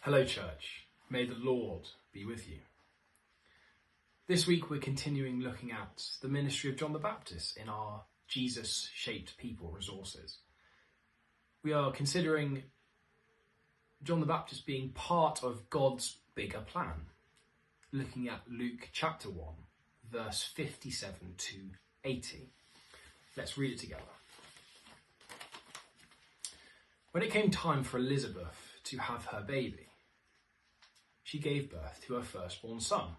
Hello, church. May the Lord be with you. This week we're continuing looking at the ministry of John the Baptist in our Jesus-shaped people resources. We are considering John the Baptist being part of God's bigger plan, looking at Luke chapter 1, verse 57 to 80. Let's read it together. When it came time for Elizabeth to have her baby, she gave birth to her firstborn son.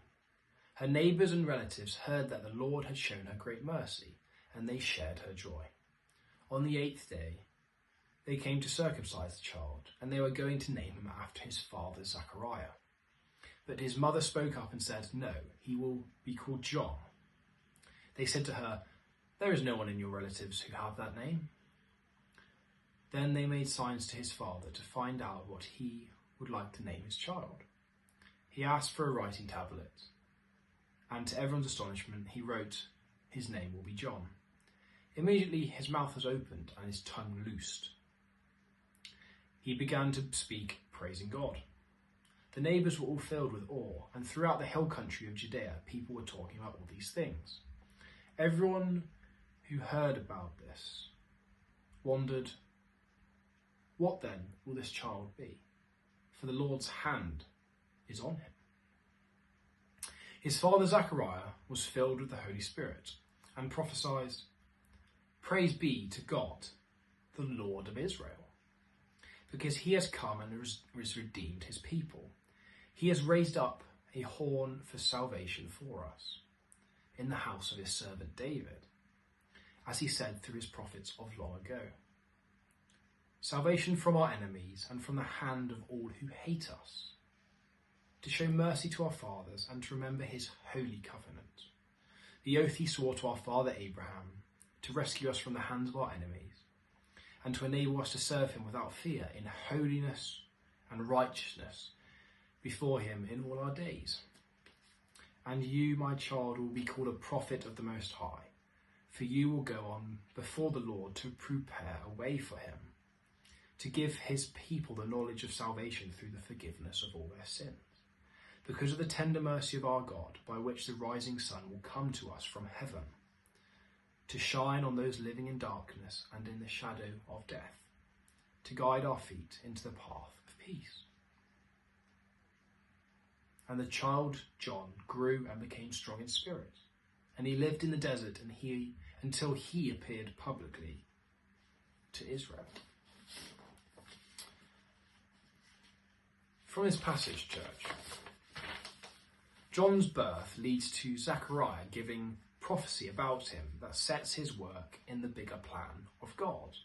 Her neighbours and relatives heard that the Lord had shown her great mercy, and they shared her joy. On the 8th day, they came to circumcise the child, and they were going to name him after his father Zachariah. But his mother spoke up and said, "No, he will be called John." They said to her, "There is no one in your relatives who have that name." Then they made signs to his father to find out what he would like to name his child. He asked for a writing tablet, and to everyone's astonishment, he wrote, "His name will be John." Immediately his mouth was opened and his tongue loosed. He began to speak, praising God. The neighbours were all filled with awe, and throughout the hill country of Judea, people were talking about all these things. Everyone who heard about this wondered, "What then will this child be? For the Lord's hand is on him." His father Zachariah was filled with the Holy Spirit and prophesied, "Praise be to God, the Lord of Israel, because he has come and has redeemed his people. He has raised up a horn for salvation for us in the house of his servant David, as he said through his prophets of long ago. Salvation from our enemies and from the hand of all who hate us, to show mercy to our fathers and to remember his holy covenant, the oath he swore to our father Abraham, to rescue us from the hands of our enemies, and to enable us to serve him without fear in holiness and righteousness before him in all our days. And you, my child, will be called a prophet of the Most High, for you will go on before the Lord to prepare a way for him, to give his people the knowledge of salvation through the forgiveness of all their sins, because of the tender mercy of our God, by which the rising sun will come to us from heaven, to shine on those living in darkness and in the shadow of death, to guide our feet into the path of peace." And the child John grew and became strong in spirit, and he lived in the desert until he appeared publicly to Israel. From this passage, church, John's birth leads to Zachariah giving prophecy about him that sets his work in the bigger plan of God.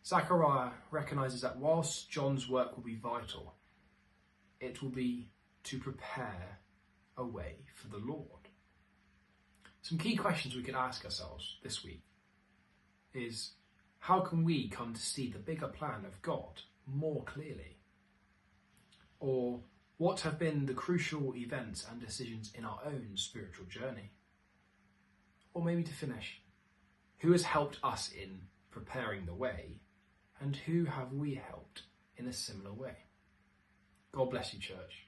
Zachariah recognises that whilst John's work will be vital, it will be to prepare a way for the Lord. Some key questions we could ask ourselves this week is, how can we come to see the bigger plan of God more clearly? Or what have been the crucial events and decisions in our own spiritual journey? Or maybe to finish, who has helped us in preparing the way, and who have we helped in a similar way? God bless you, church.